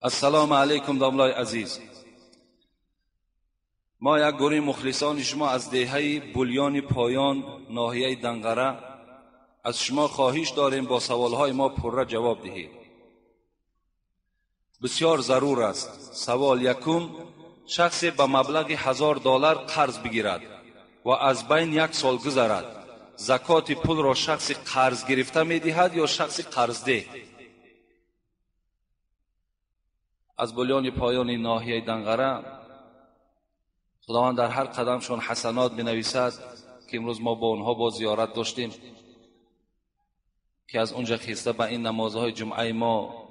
السلام علیکم داملای عزیز. ما یک گروه مخلصان شما از دهه بولیان پایان ناحیه دنقره از شما خواهش داریم با سوالهای ما پرره جواب دهید. بسیار ضرور است. سوال یکم: شخصی به مبلغ $1000 قرض بگیرد و از بین یک سال گذرد، زکات پول را شخص قرض گرفته میدهد یا شخص قرض ده؟ از بولیان پایان ناحیه دنقره خداوند در هر قدمشون حسنات بنویسد که امروز ما با اونها با زیارت داشتیم که از اونجا خیسته به این نمازهای جمعه ما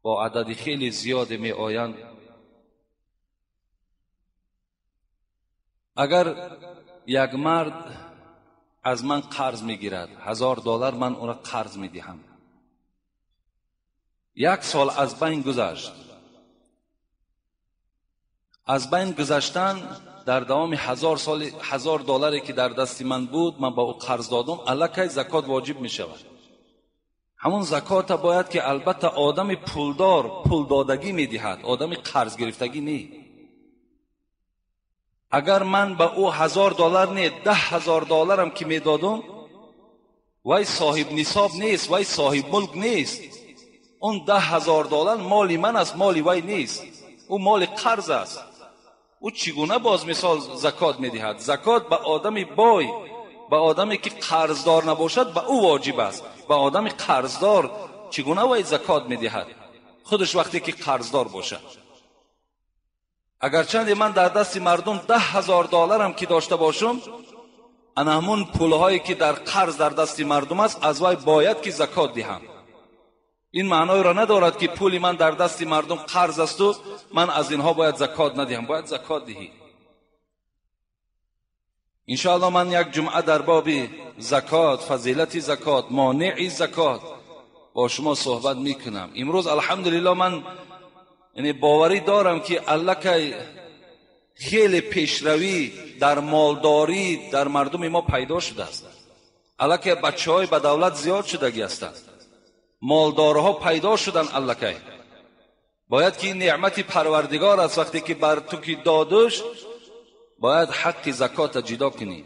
با عدد خیلی زیاد می آیند. اگر یک مرد از من قرض می گیرد $1000، من اون را قرض می دهم، یک سال از بین گذشت. از بین گذشتن در دوام 1000 سال $1000 که در دست من بود، من با او قرض دادم، الکی زکات واجب می شود. همون زکات باید که البته آدم پولدار پول دادگی می دهد، آدم قرض گرفتگی نه. اگر من به او $1000 نه $10,000 هم که می دادم، وای صاحب نصاب نیست، وای صاحب ملک نیست. اون $10,000 مال من است، مال وای نیست، او مال قرض است. او چگونه باز مثال زکات میدهد؟ زکات به آدم بای، به آدمی که قرضدار نباشد به او واجب است. به آدم قرضدار چگونه وای زکات میدهد خودش وقتی که قرضدار باشد؟ اگرچند من در دست مردم $10,000 هم که داشته باشم، انا همون پولهایی که در قرض در دست مردم است از وای باید که زکات دهم. این معنای را ندارد که پول من در دست مردم قرض است و من از اینها باید زکات ندهم. باید زکات دهی. انشاءالله من یک جمعه در باب زکات، فضیلت زکات، مانع زکات با شما صحبت میکنم. امروز الحمدلله من باوری دارم که الکی خیلی پیشروی در مالداری در مردم ما پیدا شده است. الکی بچهای به دولت زیاد شدگی هستند، مالدارها پیدا شدن الکی. باید که این نعمت پروردگار است، وقتی که بر تو که دادش باید حق زکات جدا کنی.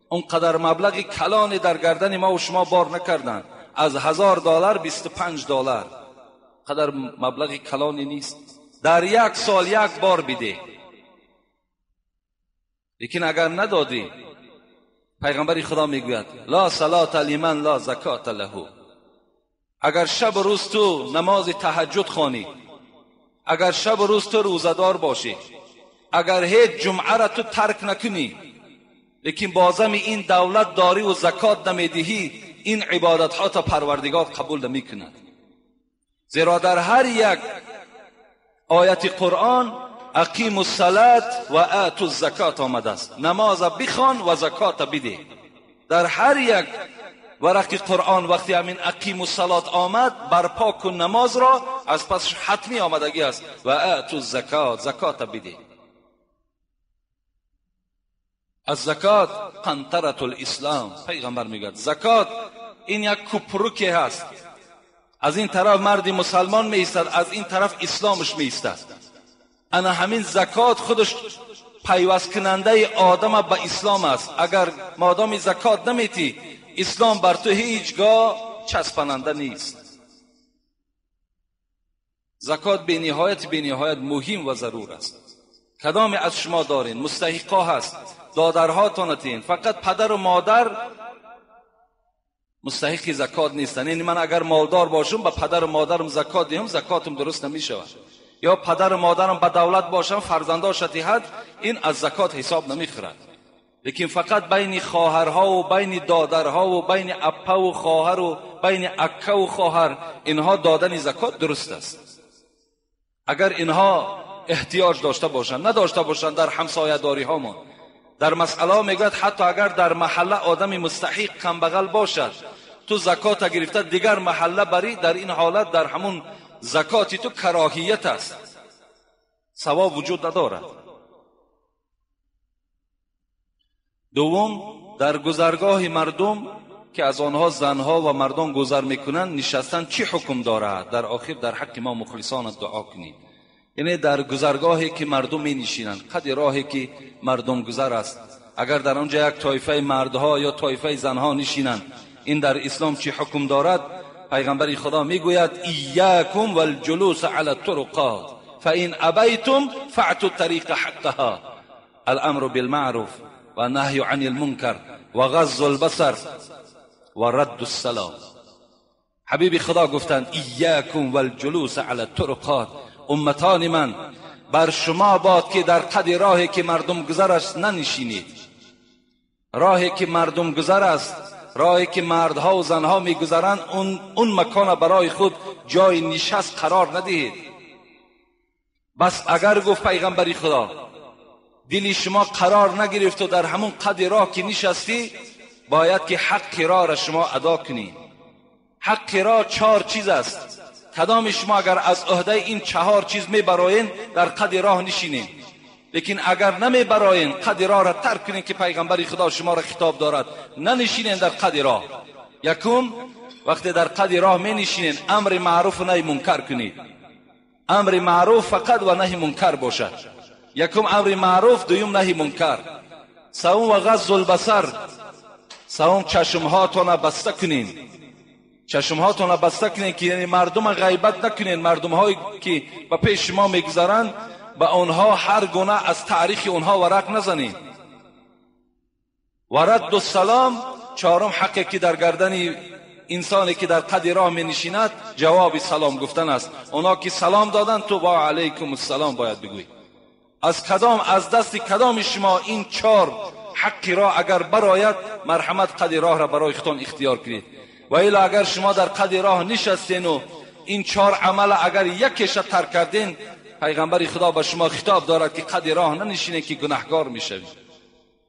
اون قدر مبلغ کلانی در گردن ما و شما بار نکردن، از $1000 $25 قدر مبلغ کلانی نیست. در یک سال یک بار بده. لیکن اگر ندادی، پیغمبر خدا میگوید لا صلات لمن لا زکات له. اگر شب و روز تو نماز تهجد خوانی، اگر شب و روز تو روزدار باشی، اگر هیچ جمعه را تو ترک نکنی، لیکن بازم این دولت داری و زکات نمیدهی، این عبادت ها تا پروردگار قبول نمیکند. زیرا در هر یک آیت قرآن اقیموا الصلاة و آتوا الزکات آمده است. نماز بخوان و زکات بده. در هر یک ورق قرآن وقتی همین اقیم الصلاة آمد، برپا کن نماز را، از پس حتمی آمدگی است و آتوا الزکات، زکات بده. از زکات قنطره الاسلام. پیغمبر میگه زکات این یک کوپروکی هست. از این طرف مرد مسلمان میایستد، از این طرف اسلامش میایستد. انا همین زکات خودش پیوست کننده آدم به اسلام است. اگر مادام زکات نمیتی، اسلام بر تو هیچگاه چسباننده نیست. زکات به نهایت مهم و ضرور است. کدام از شما دارین مستحقا هست، دادرهاتونتین، فقط پدر و مادر مستحق زکات نیستن. یعنی من اگر مالدار باشم به پدر و مادرم زکات دهم، زکاتم درست نمیشود. یا پدر و مادرم به دولت باشم، فرزنداش اتحاد، این از زکات حساب نمیخورد. لیکن فقط بین خواهرها و بین دادرها و بین اپا و خواهر و بین اکه و خواهر، اینها دادن زکات درست است. اگر اینها احتیاج داشته باشند، نداشته باشند، در همسایه داری هامون در مسئله میگوید حتی اگر در محله آدم مستحق کم بغل باشد، تو زکات گرفته دیگر محله بری، در این حالت در همون زکاتی تو کراهیت است، ثواب وجود ندارد. دوم، در گذرگاه مردم که از آنها زنها و مردان گذر میکنند نشستن چی حکم دارد؟ در آخر در حق ما مخلصان دعا کنید. یعنی در گذرگاهی که مردم می نشینند، قد راهی که مردم گذر است، اگر در آنجا یک طایفه مردها یا طایفه زنها نشینند، این در اسلام چی حکم دارد؟ پیغمبر خدا میگوید ایاکم والجلوس علی الطرقات فان ابیتم فاعتوا الطریق حقها الامر بالمعروف و نهی عن المنکر و غض البصر و رد السلام. حبیب خدا گفتند ایاکم والجلوس علی الطرقات، امتان من بر شما باد که در قد راهی که مردم گذر است ننشینید. راهی که مردم گذر است، راهی که مردها و زنها میگذرند، اون مکان برای خود جای نشست قرار ندهید. بس اگر گفت پیغمبری خدا دلی شما قرار نگرفت و در همون قد راه که نشستی، باید که حق راه را شما ادا کنید. حق راه 4 چیز است. کدام شما اگر از عهده این 4 چیز میبراین در قد راه نشینید، لیکن اگر نمیبراین قد راه را ترک کنید که پیغمبر خدا شما را خطاب دارد، ننشینید در قد راه. یکم، وقتی در قد راه می نشینید امر معروف و نهی منکر کنید. امر معروف فقط و نهی منکر باشد. یکم امر معروف، دوم نهی منکر. سوم و غض البصر، سوم چشمهاتون را بسته کنید. چشمهاتون را بسته کنید که یعنی مردم غیبت نکنید. مردم هایی که به پیش شما میگذرند به آنها هر گونه از تاریخ آنها ورق نزنید. و رد السلام، 4م حقی که در گردن انسانی که در قد راه می نشیند جواب سلام گفتن است. اونا که سلام دادن تو با علیکم السلام باید بگوی. از دست کدام شما این 4 حق را اگر براید، مرحمت قد راه را برای خودتان اختیار کنید. و الا اگر شما در قد راه نشستین و این 4 عمل اگر یکیش ترک کردین، پیغمبر خدا به شما خطاب دارد که قد راه ننشینید که گناهکار میشوید.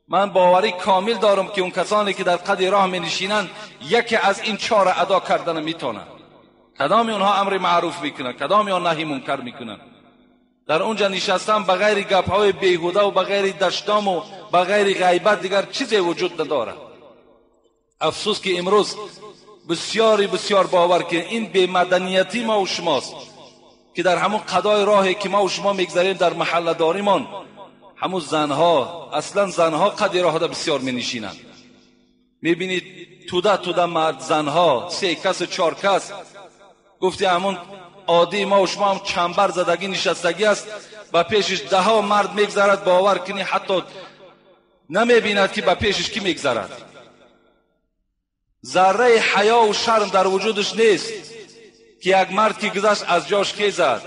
من باوری کامل دارم که اون کسانی که در قد راه می نشینند یکی از این 4 ادا کردن میتونند. کدام اونها امر معروف میکنند، کدام اونها نهی منکر میکنند. در اونجا نشستن بغیر گپ‌های بیهوده و بغیر دشتام و بغیر غیبت دیگر چیزی وجود ندارد. افسوس که امروز بسیار باور که این بی‌مدنیتی ما و شماست که در همون قضای راهی که ما و شما میگذاریم در محله داریمان، همون زنها، اصلا زنها قد راه دا بسیار می نشینند. میبینید توده مرد زنها، 3 کس 4 کس، گفتی همون عادی ما و شما هم چنبر زدگی نشستگی است، با پیشش 10 مرد میگذرد، باور کنی حتی نمیبیند که با پیشش کی میگذرد. ذره حیا و شرم در وجودش نیست که یک مرد که گذشت از جاش خیزد،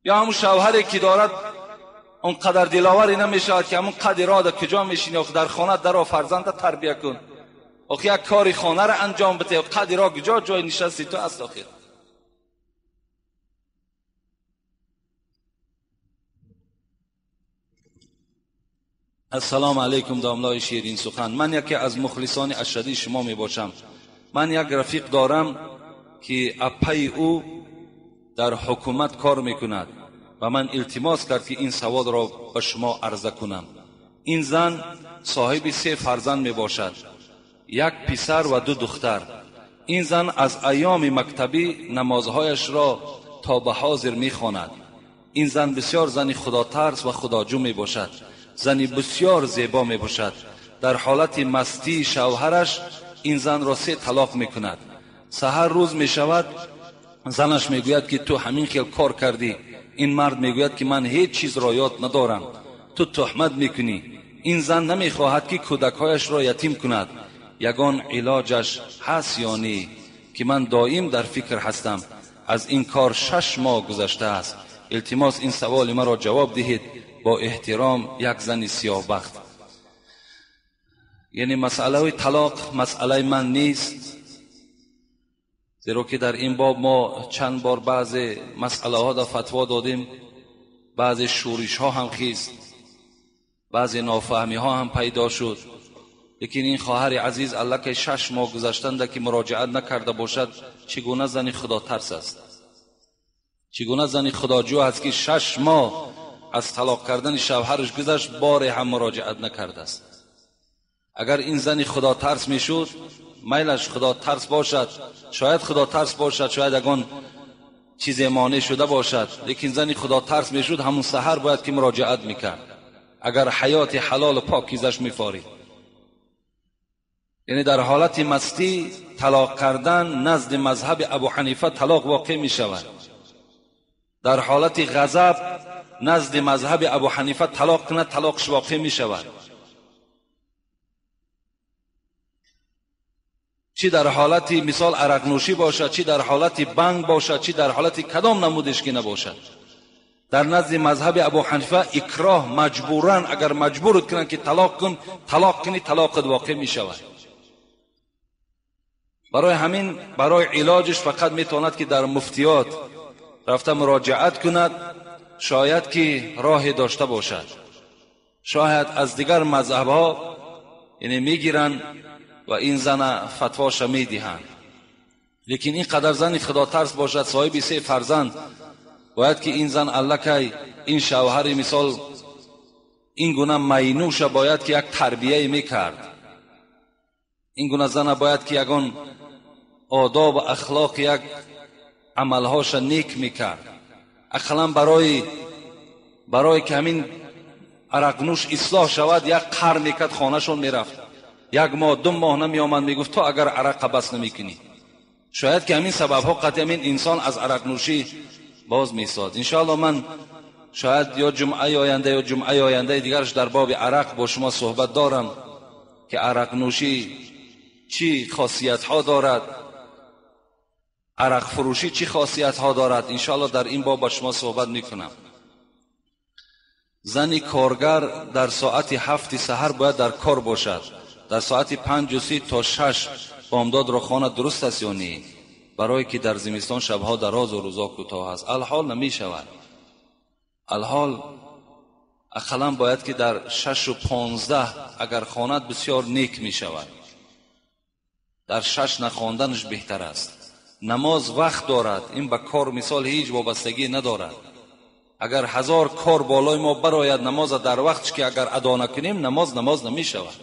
یا همون شوهری که دارد اون قدر دلاوری نمیشود که همون قد را در کجا میشینی و در خانه در فرزند تربیه کن. آخه یک کاری خانه را انجام بده، قد را کجا جای نشستی تو است آخر. السلام علیکم داملای شیرین سخن. من یکی از مخلصان اشدی شما می باشم. من یک رفیق دارم که اپای او در حکومت کار میکند و من التماس کرد که این سوال را به شما عرضه کنم. این زن صاحب 3 فرزند می باشد، 1 پسر و 2 دختر. این زن از ایام مکتبی نمازهایش را تا به حاضر می خواند. این زن بسیار زنی خدا ترس و خداجو می باشد، زنی بسیار زیبا می باشد. در حالت مستی شوهرش این زن را 3 طلاق می کند. سحر روز می شود، زنش می گوید که تو همین خیل کار کردی. این مرد می گوید که من هیچ چیز را یاد ندارم، تو تهمت می کنی. این زن نمی خواهد که کودکهایش را یتیم کند. یگان علاجش هست یا نه که من دائم در فکر هستم. از این کار 6 ماه گذشته است. التماس این سوال مرا جواب دهید. با احترام، یک زن سیاه بخت. یعنی مسئله طلاق مسئله من نیست، زیرا که در این باب ما چند بار بعض مسئله ها دا فتوا دادیم، بعض شورش ها هم خیست، بعض نافهمی ها هم پیدا شد. لیکن این خواهر عزیز الکی 6 ماه گذشتنده که مراجعت نکرده باشد، چگونه زنی خدا ترس است؟ چگونه زنی خداجو است که 6 ماه از طلاق کردن شوهرش گذشت، بار هم مراجعت نکرده است؟ اگر این زنی خدا ترس میشد، میلش خدا ترس باشد، شاید خدا ترس باشد، شاید اگان چیز مانع شده باشد، لیکن زنی خدا ترس میشد همون سحر باید که مراجعت میکرد اگر حیات حلال و پاکیزش میفارید. یعنی در حالت مستی طلاق کردن نزد مذهب ابو حنیفه طلاق واقع می شود. در حالت غضب نزد مذهب ابو حنیفه طلاق کنه طلاقش واقع می شود. چی در حالت مثال عرق نوشی باشد، چی در حالت بنگ باشد، چی در حالت کدام نمودش که نباشد، در نزد مذهب ابو حنیفه اکراه مجبورن، اگر مجبور کنن که طلاق کن طلاق کنی طلاق واقع می شود. برای همین برای علاجش فقط میتواند که در مفتیات رفته مراجعت کند، شاید که راه داشته باشد، شاید از دیگر مذهبها یعنی میگیرن و این زن فتواش میدهند. لیکن این قدر زن خدا ترس باشد، صاحب 3 فرزند، باید که این زن الکی این شوهر مثال این گونه مینوش باید که یک تربیه میکرد، این گونه زن باید که یگان آداب و اخلاق یک عملهاش نیک میکرد. اقلا برای که همین عرقنوش اصلاح شود یک قر میکرد، خانهشون میرفت، 1 ماه 2 ماه نمی آمد، میگفت تو اگر عرق بس نمیکنی. شاید که همین سبب ها قطعا این انسان از عرقنوشی باز میساد. انشاءالله من شاید یا جمعه آینده یا جمعه آینده دیگرش در باب عرق با شما صحبت دارم که عرقنوشی چی خاصیت ها دارد، عرق فروشی چی خاصیت ها دارد. انشاءالله در این باب با شما صحبت میکنم. زنی کارگر در ساعت 7 سحر باید در کار باشد، در ساعت 5:30 تا 6 بامداد را خانه درست است یا نه؟ برای که در زمستان شبها دراز و روزا کوتاه است. الحال نمی شود. الحال اقلا باید که در 6:15 اگر خواند بسیار نیک می شود، در 6 نخواندنش بهتر است. نماز وقت دارد، این به کار مثال هیچ وابستگی ندارد. اگر 1000 کار بالای ما براید، نماز در وقتش که اگر ادا نکنیم نماز نمی شود.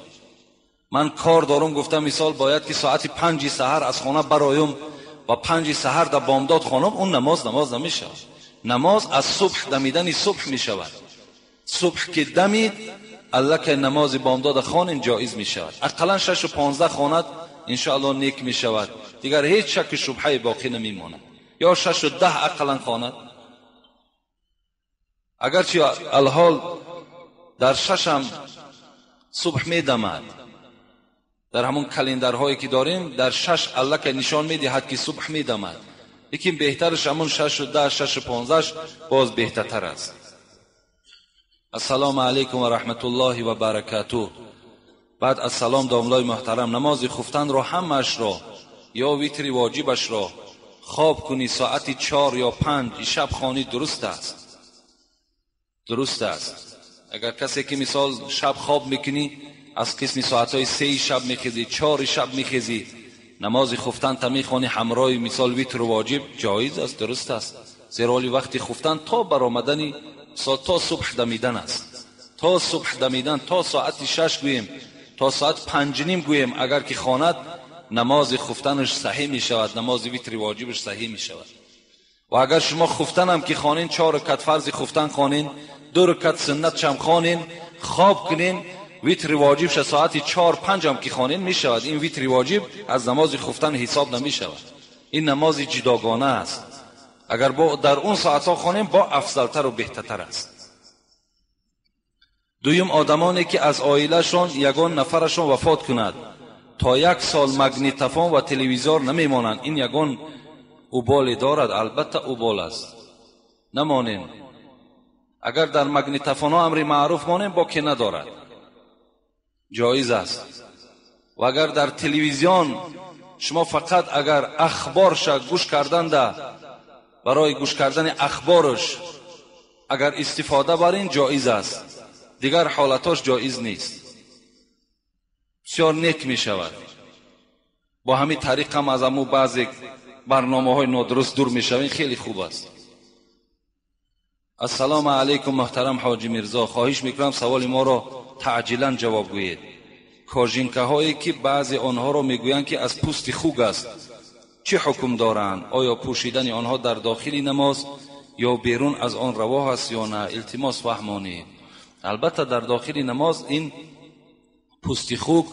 من کار دارم گفتم مثال باید که ساعت 5 سحر از خانه برایم و 5 سحر در بامداد خانم، اون نماز نمی شود. نماز از صبح دمیدن صبح می شود. صبح که دمید الک نماز بامداد خانن جایز می شود. اقلا 6:15 خواند انشاءالله نیک می شود، دیگر هیچ شک شبهه باقی نمی ماند. یا 6:10 اقلا خواند، اگرچه الحال در 6 هم صبح می دمد، در همون کلندرهایی که داریم در 6 الک نشان می دهد که صبح می دمد، لیکن بهترش همون 6:10 6:15 باز بهتر است. السلام علیکم و رحمت الله و برکاته. بعد از سلام داملای محترم، نماز خفتن را همش را یا ویتری واجبش را خواب کنی ساعت 4 یا 5 شب خوانی درست است. درست است. اگر کسی که مثال شب خواب میکنی از قسم ساعتهای 3 شب میخیزی، 4 شب میخیزی، نماز خفتن تا میخوانی همراه مثال ویتر واجب جایز است، درست است. زیرا وقتی خفتن تا برآمدن تا صبح دمیدن است، تا صبح دمیدن، تا ساعت 6 گویم، تا ساعت 5:30 گویم اگر که خواند نماز خفتنش صحیح می شود، نماز ویتر واجبش صحیح می شود. و اگر شما خفتن هم که خوانین 4 رکعت فرض خفتن خوانین، 2 رکعت سنت هم خوانین، خواب کنین، ویتر واجبش ساعت 4 5 هم که خوانین می شود. این ویتر واجب از نماز خفتن حساب نمی شود، این نماز جداگانه است. اگر با در اون ساعت ها خوانیم با افضلتر و بهتر است. دویم آدمانی که از عائلهشون یگان نفرشون وفات کند تا 1 سال مگنیتوفون و تلویزیون نمیمانند، این یگان اوبال دارد، البته اوبال است، نمانین. اگر در مگنیتوفون ها امر معروف مانیم با که ندارد، جایز است. و اگر در تلویزیون شما فقط اگر اخبارش گوش کردن ده، برای گوش کردن اخبارش اگر استفاده برین جایز است، دیگر حالتاش جایز نیست. بسیار نیک می شود. با همین طریق هم از امو بعضی برنامه های نادرست دور می شوین، خیلی خوب است. السلام علیکم محترم حاجی میرزا، خواهش میکنم سوال ما را تعجیلا جواب گویید. کاژینکه هایی که بعضی آنها را میگویند که از پوست خوک است چه حکم دارند؟ آیا پوشیدن آنها در داخل نماز یا بیرون از آن روا است یا نه؟ التماس فهمانید. البته در داخل نماز این پوست خوک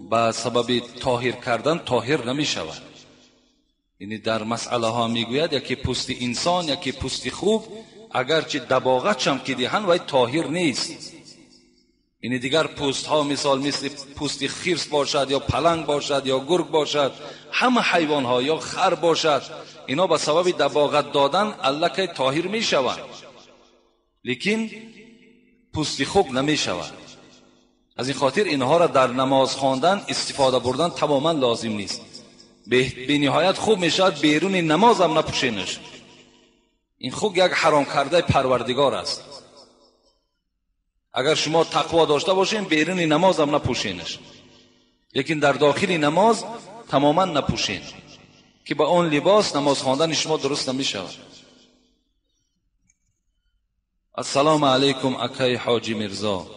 به سبب طاهر کردن طاهر نمی شود. یعنی در مسئله ها میگوید یکی پوست انسان یکی پوست خوک اگرچه دباغت هم که دهن وای طاهر نیست. یعنی دیگر پوست ها مثل پوست خرس باشد یا پلنگ باشد یا گرگ باشد، همه حیوان ها یا خر باشد، اینا به سبب دباغت دادن الکی طاهر می شوند، لیکن پوست خوک نمی شود. از این خاطر اینها را در نماز خواندن استفاده بردن تماما لازم نیست. به نهایت خوب می شود بیرون نماز هم نپوشینش. این خوک یک حرام کرده پروردگار است. اگر شما تقوا داشته باشین بیرون نماز هم نپوشینش، لیکن در داخل نماز تماما نپوشین که با اون لباس نماز خواندن شما درست نمی شود. السلام علیکم اکای حاجی مرزا.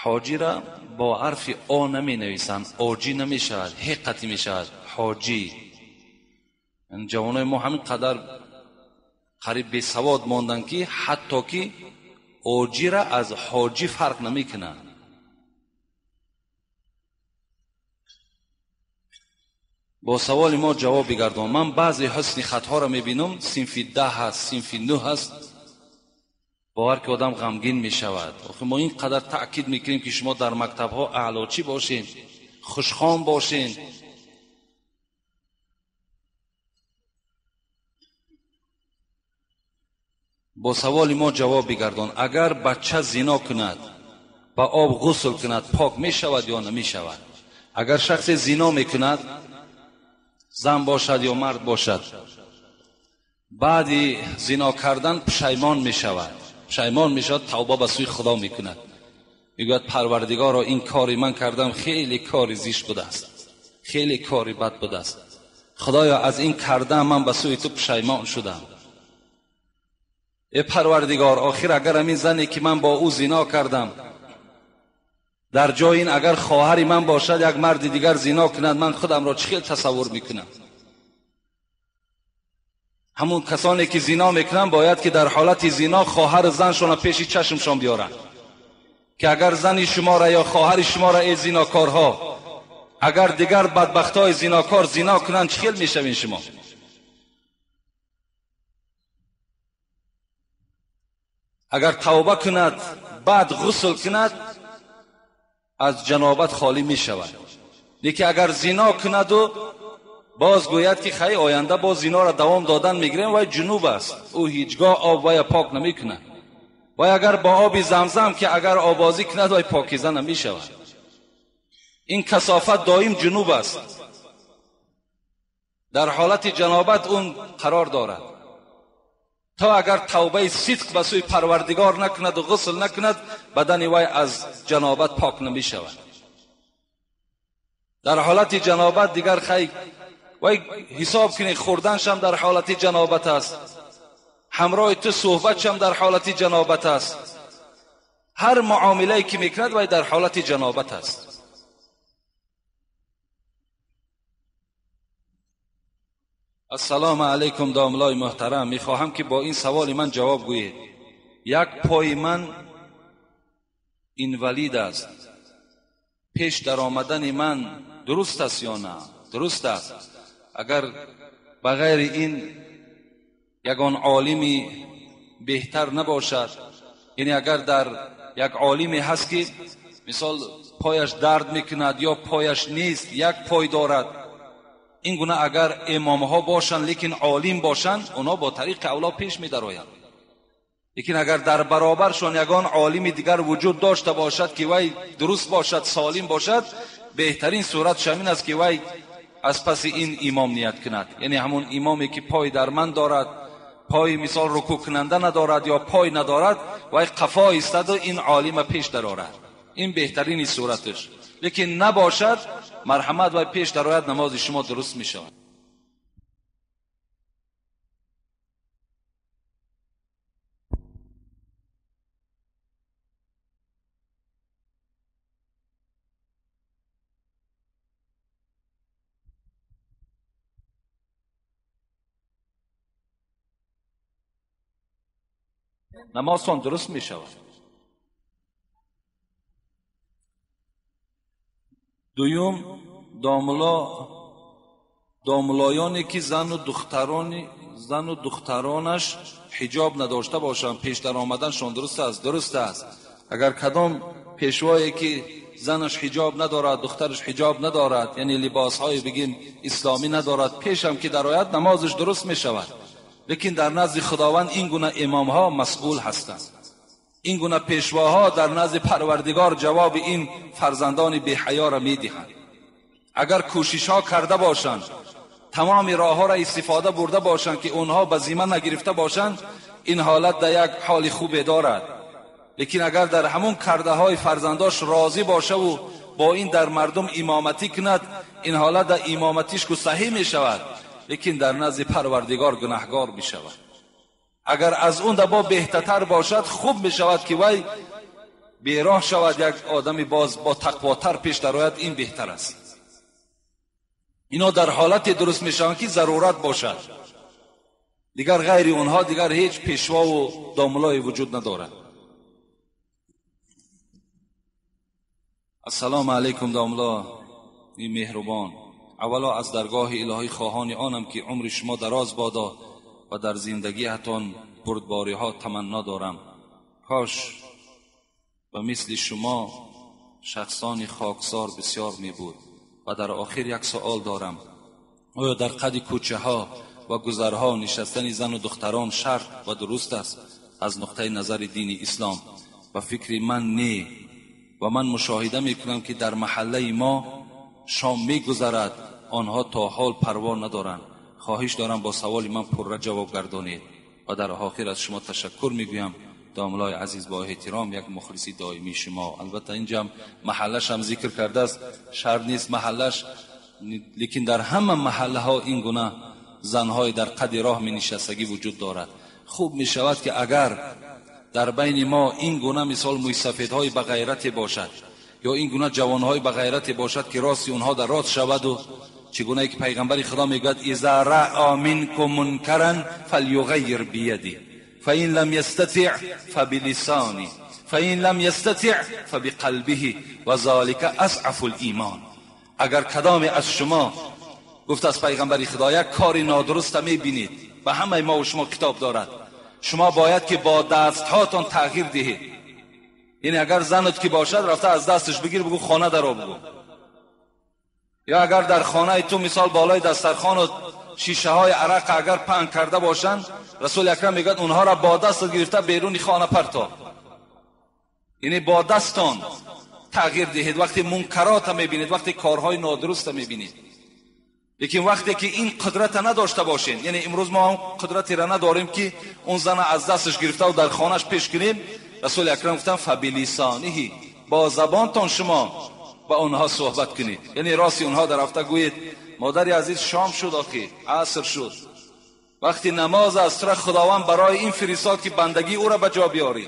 حاجی را با حرف آ نمی نویسند، آجی نمی شود، حقیقتی می شود حاجی. این جوانای ما همین قدر قریب به سواد ماندن که حتی که آجی را از حاجی فرق نمی کنند. با سوال ما جواب بگردان. من بعضی حسن خطها را می بینم صنف 10 هست، صنف 9 هست، باور که آدم غمگین می شود. ما این قدر تأکید می کنیم که شما در مکتب ها اعلاچی باشین، خوشخوان باشین. با سوال ما جواب بگردان. اگر بچه زنا کند با آب غسل کند پاک می شود یا نمی شود؟ اگر شخص زنا می کند، زن باشد یا مرد باشد، بعد زنا کردن پشیمان می شود، پشیمان می شود، توبه به سوی خدا می کند، میگوید پروردگارا این کاری من کردم خیلی کاری زشت بوده است، خیلی کاری بد بوده است، خدایا از این کردم من به سوی تو پشیمان شدم. ای پروردگار، آخر اگر همین زنی که من با او زنا کردم در جای این اگر خواهر من باشد یک مرد دیگر زنا کند، من خودم را چخیل تصور میکنم. همون کسانی که زنا میکنن باید که در حالت زنا خواهر زنشون پیش چشمشان بیارن که اگر زن شما را یا خواهر شما را ای زناکارها اگر دیگر بدبختای زناکار زنا کنن چخیل میشوین شما؟ اگر توبه کند بعد غسل کند از جنابت خالی می شود. لیکن اگر زنا کند و باز گوید که خیلی آینده باز زنا را دوام دادن میگیریم، وای جنوب است، او هیچگاه آب وای پاک نمی کند. وای اگر با آب زمزم که اگر آبازی کند وای پاکیزه نمی شود. این کثافت دائم جنوب است، در حالت جنابت اون قرار دارد. تا اگر توبه صدق به سوی پروردگار نکند و غسل نکند بدن وای از جنابت پاک نمی شود. در حالت جنابت دیگر خیلی وای حساب کنی خوردنش هم در حالت جنابت است، همراه تو صحبتش هم در حالت جنابت است، هر معامله‌ای که میکند وای در حالت جنابت است. السلام علیکم داملای محترم، میخواهم که با این سوال من جواب گویید. یک پای من اینوالید است، پیش در آمدن من درست است یا نه؟ درست است. اگر بغیر این یگان عالمی بهتر نباشد، یعنی اگر در یک عالمی هست که مثال پایش درد میکند یا پایش نیست، یک پای دارد، این گونه اگر امام ها باشند لیکن عالم باشند اونا با طریق اولا پیش می درآیند. لیکن اگر در برابرشون یگان عالم دیگر وجود داشته باشد که وی درست باشد، سالم باشد، بهترین صورت شامل است که وی از پس این امام نیت کند. یعنی همون امامی که پای درمند دارد، پای مثال رکوع کننده ندارد یا پای ندارد، وی قفا ایستد و این عالم پیش درآرد، این بهترین صورتش. لیکن نباشد مرحمت و پیش درآید، نماز شما درست می شود. نمازتان درست می شود. دویم، داملایانی که زن و دخترانش حجاب نداشته باشند پیش در آمدنشان درست است. اگر کدام پیشوایی که زنش حجاب ندارد، دخترش حجاب ندارد، یعنی لباسهای بگیم اسلامی ندارد، پیشم که در آید نمازش درست می شود. لیکن در نزد خداوند این گونه امامها مسئول هستند. این گونه پیشواها در نزد پروردگار جواب این فرزندان بی حیا را می دهند. اگر کوشش ها کرده باشند، تمام راه ها را استفاده برده باشند که اونها به ذمه نگرفته باشند، این حالت در یک حال خوب دارد. لیکن اگر در همون کرده های فرزنداش راضی باشه و با این در مردم امامتی کند، این حالت در امامتیش که صحیح می شود، لیکن در نزد پروردگار گناهگار می شود. اگر از اون دبا بهتر باشد، خوب می شود که وی بیراه شود، یک آدمی باز با تقواتر پیش در آید، این بهتر است. اینا در حالت درست می شوند که ضرورت باشد. دیگر غیر اونها دیگر هیچ پیشوا و داملای وجود ندارد. السلام علیکم داملا مهربان. اولا از درگاه الهی خواهان آنم که عمر شما دراز بادا و در زندگی هتان بردباری ها تمنا دارم. کاش و مثل شما شخصان خاکسار بسیار می بود. و در آخر یک سوال دارم: آیا در قد کوچه ها و گذرها نشستن زن و دختران شرط و درست است از نقطه نظر دین اسلام؟ و فکر من نه. و من مشاهده میکنم که در محله ما شام میگذرد، آنها تا حال پروا ندارند. خواهش دارم با سوال من پرره جواب گردانید. و در آخر از شما تشکر میگویم. داملای عزیز با احترام، یک مخلصی دائمی شما. البته اینجا محلش هم ذکر کرده است، شرط نیست محلش، لیکن در همه محله ها این گونه زنهای در قد راه می نشستگی وجود دارد. خوب می شود که اگر در بین ما این گونه مثال موی سفیدهای بغیرت باشد، یا این گونه جوانهای بغیرت باشد که راستی اونها در راست شود، و چگونه که پیغمبر خدا میگوید: اذا رأى منکم منکرا فلیغیر بیده فإن لم يستطع فبلسانه فإن لم يستطع فبقلبه وذلك اضعف الایمان. اگر کدام از شما، گفت از پیغمبر خدا، یک کار نادرست میبینید، و همه ما و شما کتاب دارد، شما باید که با دست هاتون تغییر دهید. یعنی اگر زنت که باشد، رفته از دستش بگیر بگو خانه درآ بگو. یا اگر در خانه تو مثال بالای دسترخوان شیشه های عرق اگر پهن کرده باشند، رسول اکرم میگه اونها را با دست گرفته بیرون خانه پرتاب. یعنی با دستان تغییر دهید وقتی منکرات میبینید، وقتی کارهای نادرست میبینید. لیکن وقتی که این قدرت نداشته باشین، یعنی امروز ما هم قدرتی را نداریم که اون زن از دستش گرفته و در خانهش پیش کنیم، رسول اکرم گفتن فبلسانه، با زبانتان شما با اونها صحبت کنید. یعنی راستی اونها در رفته گویید: مادری عزیز شام شد، آخی عصر شد، وقتی نماز است، طرح خداوند برای این فرستاد که بندگی او را به جا بیاری.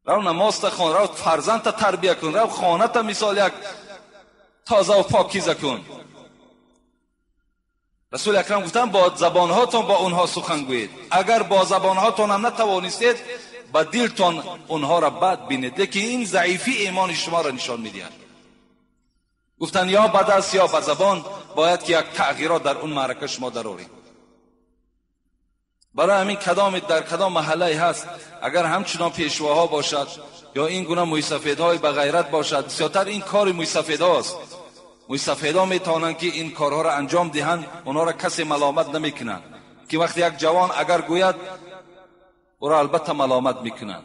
رو نماز تخوان، رو فرزند تا تربیه کن، رو خانه تا مثال یک تازه و پاکیزه کن. رسول اکرم گفتن با زبانهاتون با اونها سخن گویید. اگر با زبانهاتون هم نتوانستید، با دلتون اونها را بد بینید، که این ضعیفی ایمان شما را نشان میدهد. گفتن یا با دست یا با زبان باید که یک تغییرات در اون معرکه شما درآورید. برای همین در کدام محله هست، اگر همچنان پیشواها باشد یا این گونه موی سفیدهای بغیرت باشد، بسیارتر این کار موی سفیدهاست. موی سفیدها میتوانند که این کارها را انجام دهند، اونها را کسی ملامت نمیکنند. که وقتی یک جوان اگر گوید، او را البته ملامت میکنند.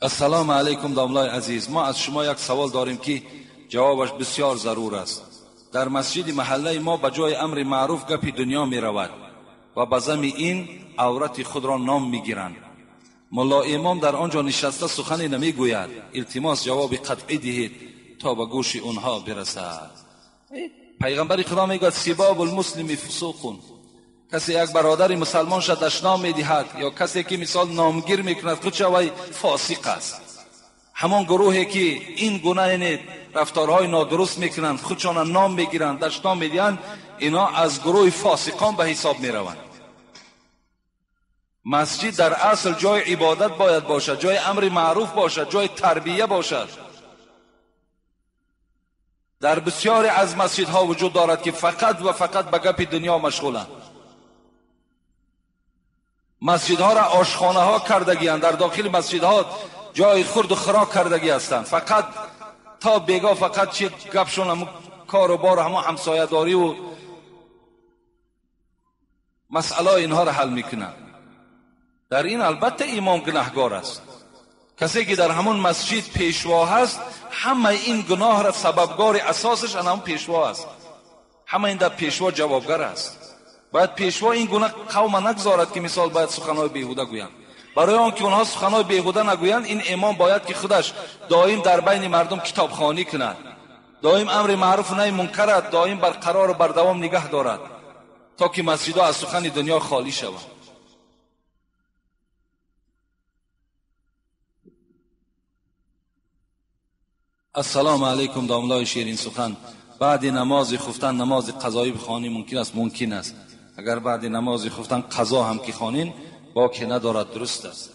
السلام علیکم داملای عزیز. ما از شما یک سوال داریم که جوابش بسیار ضرور است. در مسجد محله ما به جای امر معروف گپی دنیا می رود و به ضمن این عورت خود را نام می گیرند. ملا امام در آنجا نشسته سخنی نمی گوید. التماس جواب قطعی دهید تا به گوش اونها برسد. پیغمبر خدا می گوید: سباب المسلم فسوق. کسی یک برادر مسلمان شد دشنام می دهد، یا کسی که مثال نامگیر می کند خود شوی فاسق است. همان گروهی که این گونه رفتارهای نادرست میکنند، خودشان نام میگیرند، دشنام میدهند، اینا از گروه فاسقان به حساب می روند. مسجد در اصل جای عبادت باید باشد، جای امر معروف باشد، جای تربیه باشد. در بسیاری از مسجدها وجود دارد که فقط و فقط به گپ دنیا مشغولند. مسجدها را آشخانه ها کردگی‌اند، در داخل مسجدها جای خورد و خوراک کردگی هستند. فقط تا بیگاه فقط چه گپشون هم کار و بار هم همسایه داری و مسئله اینها را حل میکنند. در این البته امام گناهگار است. کسی که در همون مسجد پیشوا هست، همه این گناه را سببگار اساسش همون پیشوا است. همه این در پیشوا جوابگر است. باید پیشوا این گناه قوم نگذارد که مثال باید سخنهای بیهوده گویند. برای آن که اونها سخنهای بیهوده نگویند، این امام باید که خودش دائم در بین مردم کتابخوانی کند، دائم امر معروف و نهی منکر را دائم برقرار و بردوام نگه دارد تا که مسجدها از سخن دنیا خالی شود. السلام علیکم. داملای شیرین سخن، بعد نماز خفتن نماز قضایی بخوانی ممکن است؟ ممکن است. اگر بعد نماز خفتن قضا هم که خوانین با که ندارد، درست است.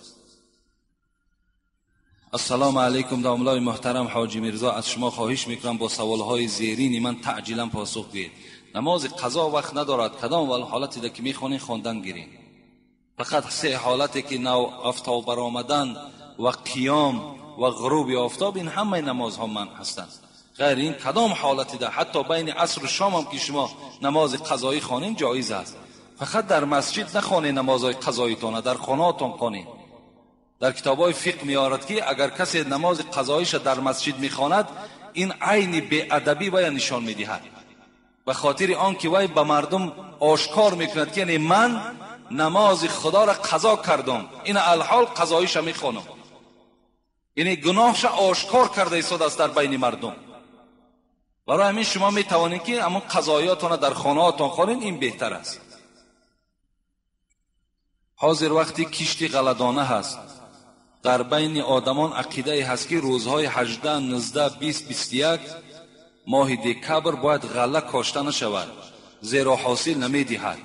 السلام علیکم. داملای محترم حاجی میرزا، از شما خواهش میکنم با سوالهای زیرین من تعجیلا پاسخ دهید. نماز قضا وقت ندارد، کدام حالتی ده که میخوانین خواندن گیرین؟ فقط سه حالتی که نو آفتاب برآمدن و قیام و غروب آفتاب، این همه نمازها من هستند. غیر این کدام حالتی ده حتی بین عصر و شام هم که شما نماز قضایی خوانین جایز است. فقط در مسجد نخوانید نمازهای قضاییتون، در خانه‌تون خوانید. در کتاب‌های فقه میارد که اگر کسی نماز قضاییش در مسجد میخواند، این عین بی‌ادبی وی نشان میدهد، به خاطر آن که وی به مردم آشکار میکند که یعنی من نماز خدا را قضا کردم، این الحال قضاییش میخوانم. یعنی گناهش آشکار کرده ایستاده است در بین مردم. برای همین شما میتوانید که همون قضاییاتون در خانه‌تون خوانید، این بهتر است. حاضر وقتی کشتی غلدانه هست، در بین آدمان عقیده هست که روزهای 18 19 20 21 ماه دکبر باید غله کاشته نشود، زیرا حاصل نمیدهد.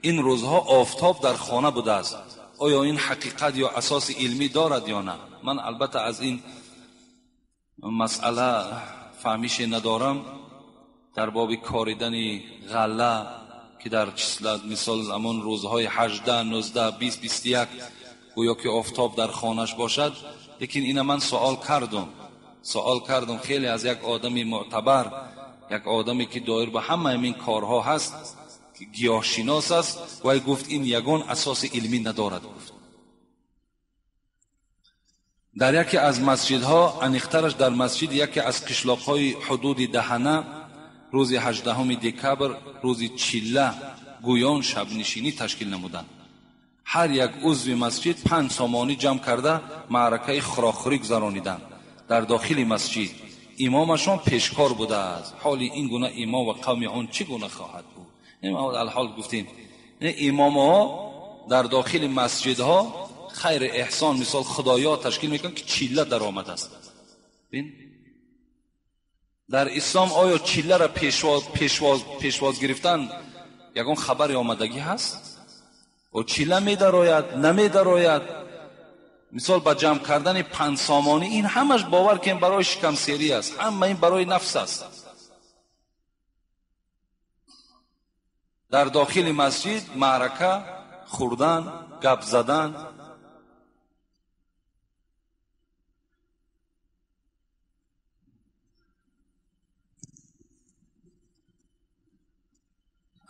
این روزها آفتاب در خانه بوده است. آیا این حقیقت یا اساس علمی دارد یا نه؟ من البته از این مسئله فهمیش ندارم. در باب کاریدن غله که در مثال همون روزهای 18 19 20 21 گویا که آفتاب در خانهش باشد، لیکن این من سوال کردم خیلی از یک آدمی معتبر، یک آدمی که دایر به همه این کارها هست، که گیاهشناس است، و گفت این یگان اساس علمی ندارد. گفت در یکی از مسجدها، انیخترش در مسجد یکی از قشلاقهای حدود دهنه، روز 18 دکبر روز چله گویان شب نشینی تشکیل نمودند. هر یک عضو مسجد 5 سامانی جمع کرده معرکه خراخوری گذرانیدند در داخل مسجد. امامشان پیشکار بوده است. حالی این گونه امام و قوم آن چه گونه خواهد بود؟ الحال گفتیم امامها در داخل مسجدها خیر احسان مثال خدایا تشکیل میکنن که چله در آمد است. ببین در اسلام آیا چله را پیشواز گرفتن یکون خبر آمدگی هست؟ و چله می دراید نمی دراید؟ مثال با جمع کردن 5 سامانی، این همش باور که این برای شکم سیری است، همه این برای نفس است. در داخل مسجد معرکه خوردن، گپ زدن.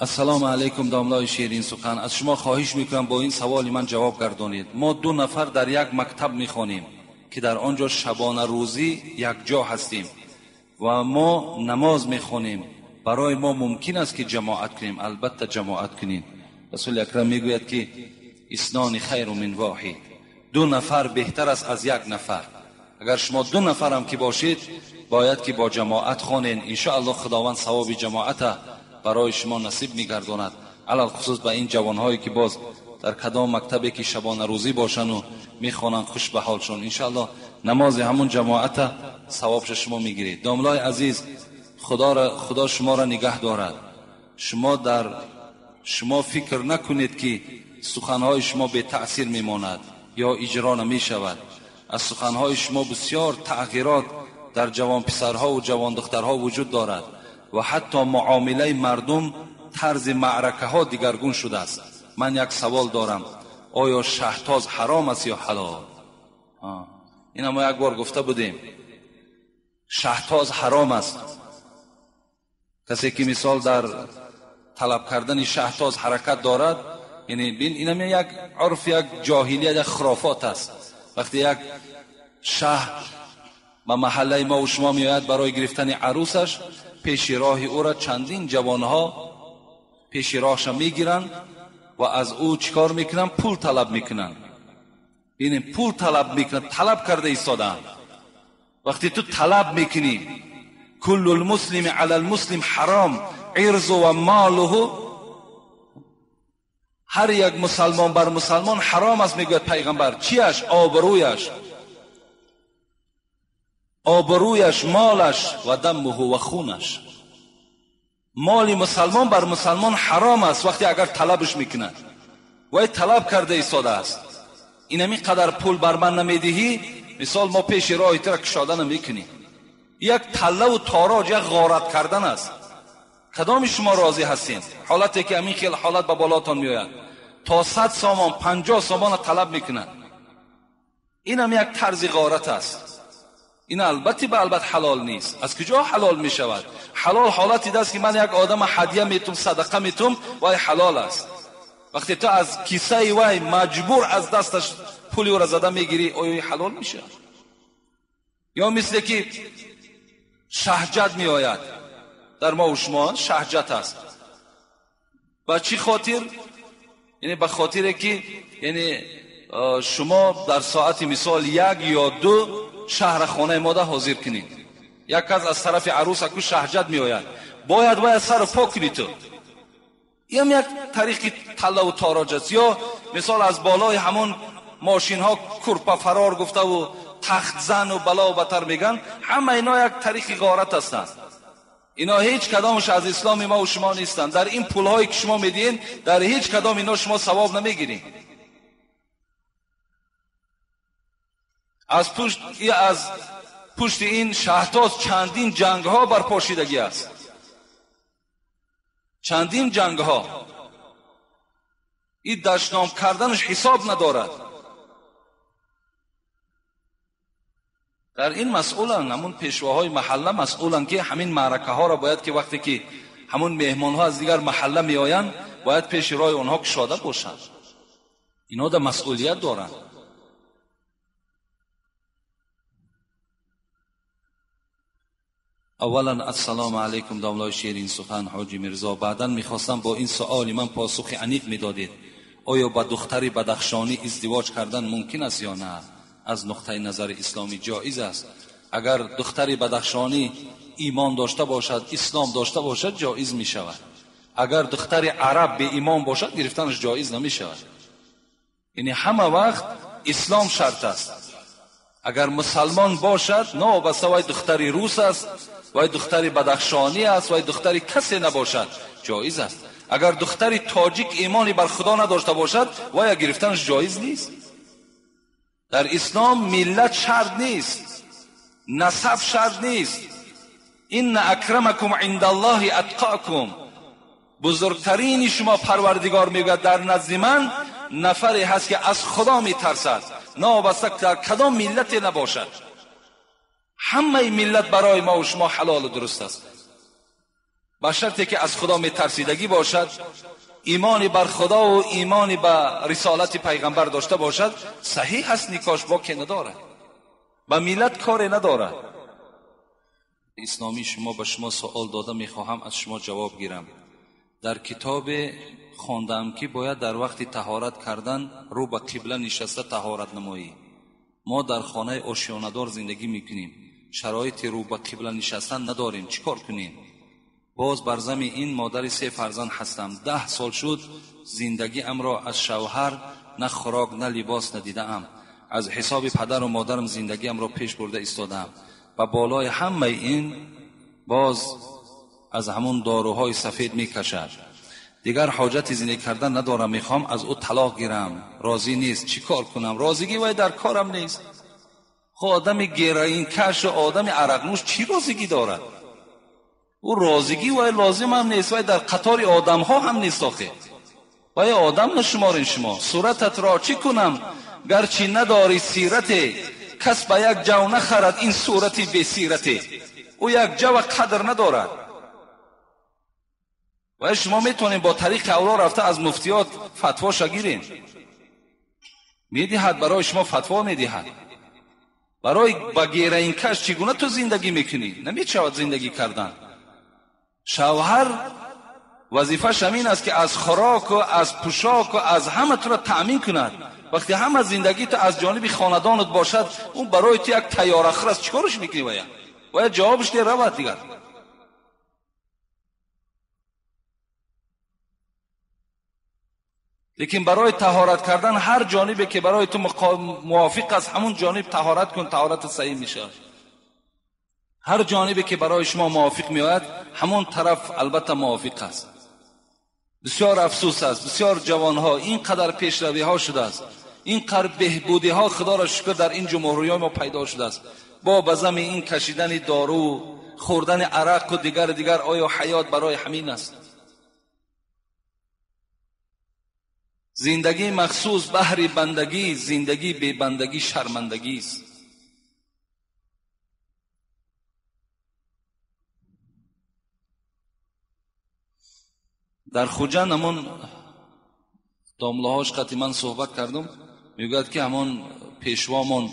السلام علیکم. داملای شیرین سخن، از شما خواهش میکنم با این سوال من جواب گردانید. ما 2 نفر در یک مکتب میخوانیم که در آنجا شبانه روزی یک جا هستیم و ما نماز میخوانیم. برای ما ممکن است که جماعت کنیم؟ البته جماعت کنیم. رسول اکرم میگوید که اثنان خیر من واحد، 2 نفر بهتر است از 1 نفر. اگر شما 2 نفر هم که باشید باید که با جماعت خوانین. ان شاء الله خداوند ثواب جماعت برای شما نصیب می‌گرداند. علل خصوص به این جوانهایی که باز در کدام مکتبی که شبانه روزی باشن و میخوانن خوش به حالشون، ان شاء الله نماز همون جماعت ثوابش شما میگیرید. داملای عزیز، خدا شما را نگه دارد. شما فکر نکنید که سخنهای شما به تأثیر میماند یا اجرا نمی شود. از سخنهای شما بسیار تغییرات در جوان پسرها و جوان دخترها وجود دارد و حتی معامله مردم، طرز معرکه ها دیگرگون شده است. من یک سوال دارم، آیا شهتاز حرام است یا حلال؟ این ما یک بار گفته بودیم، شهتاز حرام است. کسی که مثال در طلب کردن شهتاز حرکت دارد، یعنی این یک عرف، یک جاهلیت، یک خرافات است. وقتی یک شه به محله ما و شما میآید برای گرفتن عروسش، پیش راه او را چندین جوانها پیش راهش میگیرند و از او چیکار میکنن؟ پول طلب میکنن. ببینید پول طلب میکنن، طلب کرده ایستادند. وقتی تو طلب میکنی کل المسلم علی المسلم حرام عرض و ماله، هر یک مسلمان بر مسلمان حرام است میگوید پیغمبر. چیش؟ آبرویش، مالش و دمه و خونش. مال مسلمان بر مسلمان حرام است وقتی اگر طلبش میکنه. وای طلب کرده ایستاده است، اینمی قدر پول بر من نمیدهی، مثال ما پیش راه تو را کشاده نمیکنی. یک تله و تاراج، یک غارت کردن است. کدام شما راضی هستین؟ حالتی که همین خیلی حالت به بالاتان میآید، تا 100 سامان 50 سامان طلب میکنن. این هم یک طرز غارت است. این البته حلال نیست. از کجا حلال می شود؟ حلال حالتی است که من یک آدم هدیه میتم، صدقه میتم، وای حلال است. وقتی تو از کیسه وای مجبور از دستش پولی را زده میگیری، آیا حلال میشه؟ یا مثل که شهجت می آید در ما و شما، شهجت است. با چی خاطر؟ یعنی به خاطر که یعنی شما در ساعت مثال 1 یا 2 شهر خانه ماده حاضر کنید. یک کس از طرف عروس اکو شهجت می آید، باید سر پاک کنید. تو این یک طریق طلا و تاراج است. یا مثال از بالای همون ماشین ها کرپا فرار گفته و تخت زن و بلا و بتر میگن، همه اینا یک طریق غارت هستند. اینا هیچ کدامش از اسلام ما و شما نیستند. در این پول هایی که شما میدین، در هیچ کدام اینا شما ثواب نمیگیرین. از پشت این شهتاز چندین جنگ ها برپاشیدگی است. چندین جنگ ها. این دشنام کردنش حساب ندارد. در این مسئولن، همون پیشواهای محله مسئولن که همین معرکه ها را باید که وقتی که همون مهمان ها از دیگر محله می آیند، باید پیش راه اونها کشاده باشند. اینا در مسئولیت دارند. اولا السلام علیکم داملای شیرین سخن حاجی میرزا. بعدا میخواستم با این سؤال من پاسخ عمیق میدادید. آیا با دختری بدخشانی ازدواج کردن ممکن است یا نه؟ از نقطه نظر اسلامی جایز است. اگر دختری بدخشانی ایمان داشته باشد، اسلام داشته باشد، جایز می شود. اگر دختری عرب به ایمان باشد، گرفتنش جایز نمی شود. یعنی همه وقت اسلام شرط است. اگر مسلمان باشد، نه بس وای دختری روس است، وای دختری بدخشانی است، وای دختری کسی نباشد، جایز است. اگر دختری تاجیک ایمانی بر خدا نداشته باشد، وای گرفتنش جایز نیست. در اسلام ملت شرط نیست، نسب شرط نیست. ان اکرمکم عند الله اتقاکم. بزرگترین شما پروردگار میگوید در نزد من نفری هست که از خدا میترسد، نابسته در کدام ملت نباشد. همه ملت برای ما و شما حلال و درست است، با شرطی که از خدا میترسیدگی باشد، ایمانی بر خدا و ایمانی به رسالت پیغمبر داشته باشد. صحیح است، نکاش باکی نداره، با ملت کاری نداره. اسلامی شما به شما سوال داده، میخواهم از شما جواب گیرم. در کتاب خواندم که باید در وقت طهارت کردن رو به قبله نشسته طهارت نمایی. ما در خانه آشیانه‌دار زندگی میکنیم، شرایط رو به قبله نشستن نداریم، چیکار کنیم؟ باز بر زمین این مادر 3 فرزند هستم. 10 سال شد زندگی ام را از شوهر نه خوراک نه لباس ندیدم. از حساب پدر و مادرم زندگی ام را پیش برده ایستادم. و بالای همه این باز از همون داروهای سفید میکشد، دیگر حاجت زندگی کردن ندارم، میخوام از او طلاق گیرم، راضی نیست، چی کار کنم؟ راضیگی وای در کارم نیست. خب آدم گیرین کش و آدم عرق نوش چی راضیگی دارد؟ او راضیگی وای لازم هم نیست، وای در قطار آدم ها هم نیست. آخه وای آدم نشمارین شما. صورتت را چی کنم گرچه نداری سیرت، کس به یک جو نخرد این صورتی بی سیرته. او یک جو قدر ندارد. و شما میتونید با طریق اولا رفته از مفتیات فتوا شگیرین، میدهد برای شما فتوا میدهد. برای با گیرین کش چگونه تو زندگی میکنی؟ نمیشود زندگی کردن. شوهر وظیفه‌ش همین است که از خوراک و از پوشاک و از همه تو را تأمین کند. وقتی همه زندگی تو از جانب خاندانت باشد، اون برای تو یک تیاره خر است، چیکارش میکنی؟ باید جوابش ده رود دیگر. لیکن برای طهارت کردن هر جانبی که برای تو موافق است همون جانب طهارت کن، طهارت صحیح میشه. هر جانبی که برای شما موافق میآید همون طرف البته موافق است. بسیار افسوس است، بسیار جوانها اینقدر پیشروی ها شده است، اینقدر بهبودی ها خدا را شکر در این جمهوری ما پیدا شده است. با بزم این کشیدن دارو، خوردن عرق و دیگر آیا حیات برای همین است؟ زندگی مخصوص بهر بندگی، زندگی بی بندگی شرمندگی است. در خوجند همون داملهاش قطعی من صحبت کردم، میگوید که همون پیشوامون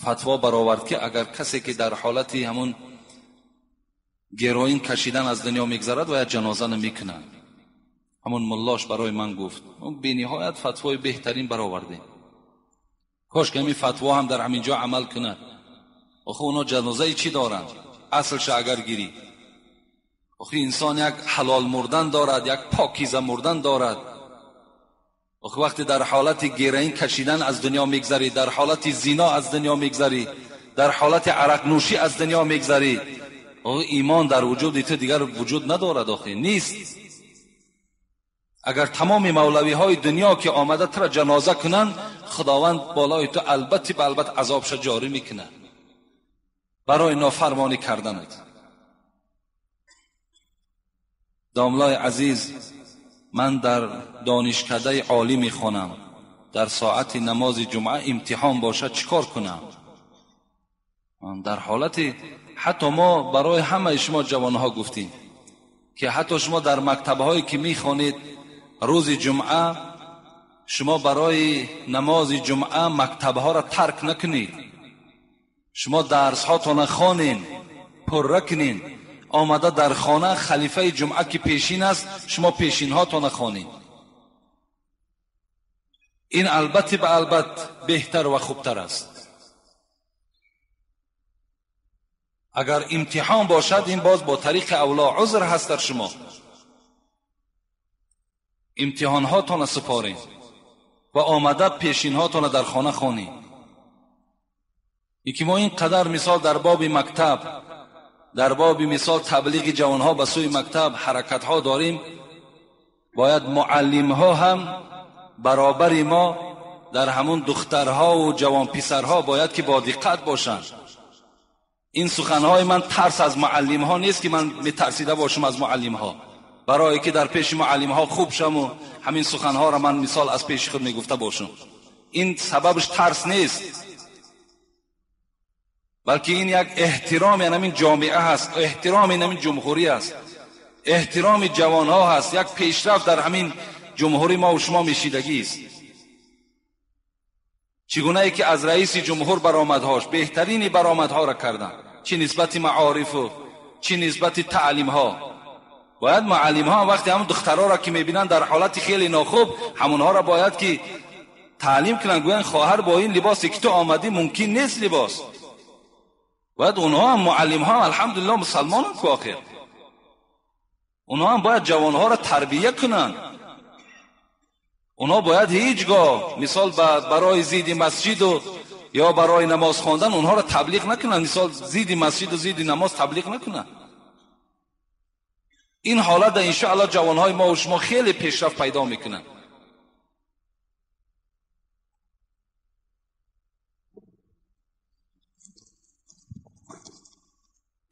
فتوا برآورد که اگر کسی که در حالتی همون گروین کشیدن از دنیا میگذرد و یا جنازه نمیکنند. همون ملاش برای من گفت اون بی نهایت فتوای بهترین برآورده. کاش که همین فتوا هم در همینجا عمل کند. آخه اونا جنازه چی دارند؟ اصلش اگر گیری، آخه انسان یک حلال مردن دارد، یک پاکیزه مردن دارد. آخه وقتی در حالت گیرین کشیدن از دنیا میگذری، در حالت زنا از دنیا میگذری، در حالت عرق نوشی از دنیا میگذری، آخه ایمان در وجود تو دیگر وجود ندارد. آخه نیست. اگر تمام مولوی های دنیا که آمده تر جنازه کنند، خداوند بالای تو البته به البته عذابش جاری میکنه برای نافرمانی کردنت. داملای عزیز، من در دانشکده عالی میخوانم، در ساعت نماز جمعه امتحان باشد چیکار کنم؟ در حالت حتی ما برای همه شما جوانها گفتیم که حتی شما در مکتبهایی که میخوانید روز جمعه، شما برای نماز جمعه مکتبها را ترک نکنید. شما درس هاتون خوانین، پر کنین. آمده در خانه خلیفه جمعه که پیشین است، شما پیشین هاتون خوانین. این البته به البته بهتر و خوبتر است. اگر امتحان باشد این باز با طریق اولا عذر هست در شما. امتحان هاتون سپارین و آمده پیشین هاتون در خانه خوانین. یکی ما این قدر مثال در باب مکتب، در باب مثال تبلیغ جوانها به سوی مکتب حرکت ها داریم. باید معلم ها هم برابر ما در همون دخترها و جوان پسرها باید که با دقت باشند. این سخنهای من ترس از معلم ها نیست که من میترسیده باشم از معلم ها، برای که در پیش معلم ها خوب شم و همین سخنها را من مثال از پیش خود میگفته باشم. این سببش ترس نیست، بلکه این یک احترام همین جامعه هست، احترام همین جمهوری است، احترام جوان ها هست، یک پیشرفت در همین جمهوری ما و شما میشیدگی است. چگونه ای که از رئیس جمهور برآمدهاش بهترین برآمدها را کردن، چه نسبت معارف و چه نسبت تعلیم ها. باید معلم ها وقتی همون دخترها را که میبینن در حالت خیلی ناخوب، همونها را باید که تعلیم کنن، گوین خواهر با این لباسی که تو آمدی ممکن نیست لباس. باید اونها هم معلم ها الحمدلله مسلمان هم که آخر اونها هم باید جوانها را تربیه کنن. اونها باید هیچگاه مثال برای زید مسجد و یا برای نماز خواندن اونها را تبلیغ نکنن، مثال زید مسجد و زید نماز تبلیغ نکنن. این حالت ان شاء الله جوانهای ما و شما خیلی پیشرفت پیدا میکنن.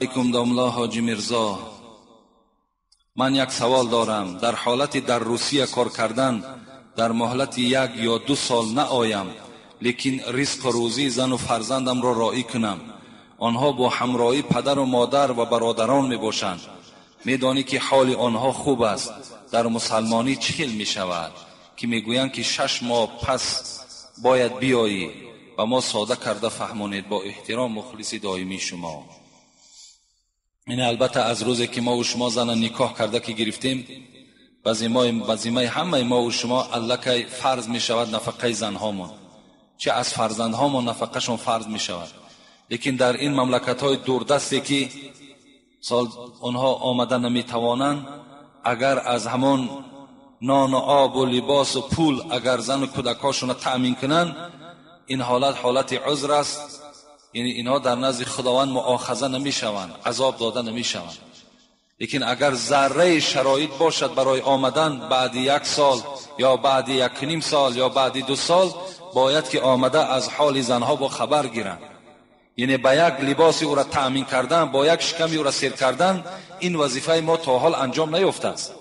علیکم داملا حاجی میرزا، من یک سوال دارم. در حالت در روسیه کار کردن در مهلت 1 یا 2 سال نآیم، لیکن رزق روزی زن و فرزندم را راعی کنم. آنها با همراهی پدر و مادر و برادران می باشند. میدانی که حال آنها خوب است. در مسلمانی چهل می شود که می گویند که 6 ماه پس باید بیایی و ما ساده کرده فهمانید. با احترام مخلص دائمی شما. این البته از روزی که ما و شما زن نکاح کرده که گرفتیم، وظیفه همه ما و شما الکی فرض می شود نفقه زنهامون، چه از فرزندهامون نفقهشون فرض می شود. لیکن در این مملکت های دوردستی که سال آنها آمدن نمی توانند، اگر از همون نان و آب و لباس و پول اگر زن و کودکاشون تأمین کنن، این حالت عذر است. یعنی اینها در نزد خداوند مؤاخذه نمی شوند، عذاب داده نمی شوند. لیکن اگر ذره شرایط باشد برای آمدن بعد 1 سال یا بعد 1.5 سال یا بعد 2 سال، باید که آمده از حال زنها با خبر گیرند. یعنی با یک لباسی او را تأمین کردن، با یک شکمی او را سیر کردن، این وظیفه ما تا حال انجام نیافته است.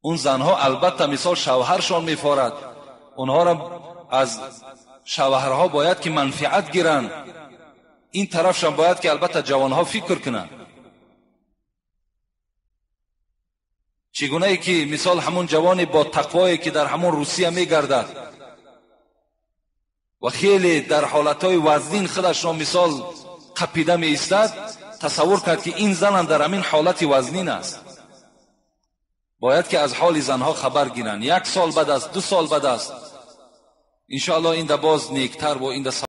اون زنها البته مثال شوهرشان میفارد، اونها را از شوهرها باید که منفعت گیرن. این طرفشان باید که البته جوانها فکر کنن. چگونه ای که مثال همون جوانی با تقوایی که در همون روسیه میگردد و خیلی در حالتهای وزنین خودش را مثال قپیده می ایستد، تصور کرد که این زن هم در همین حالت وزنین است. باید که از حال زنها خبر گیرن. 1 سال بعد است، 2 سال بعد است، انشاءالله این باز نیکتر و این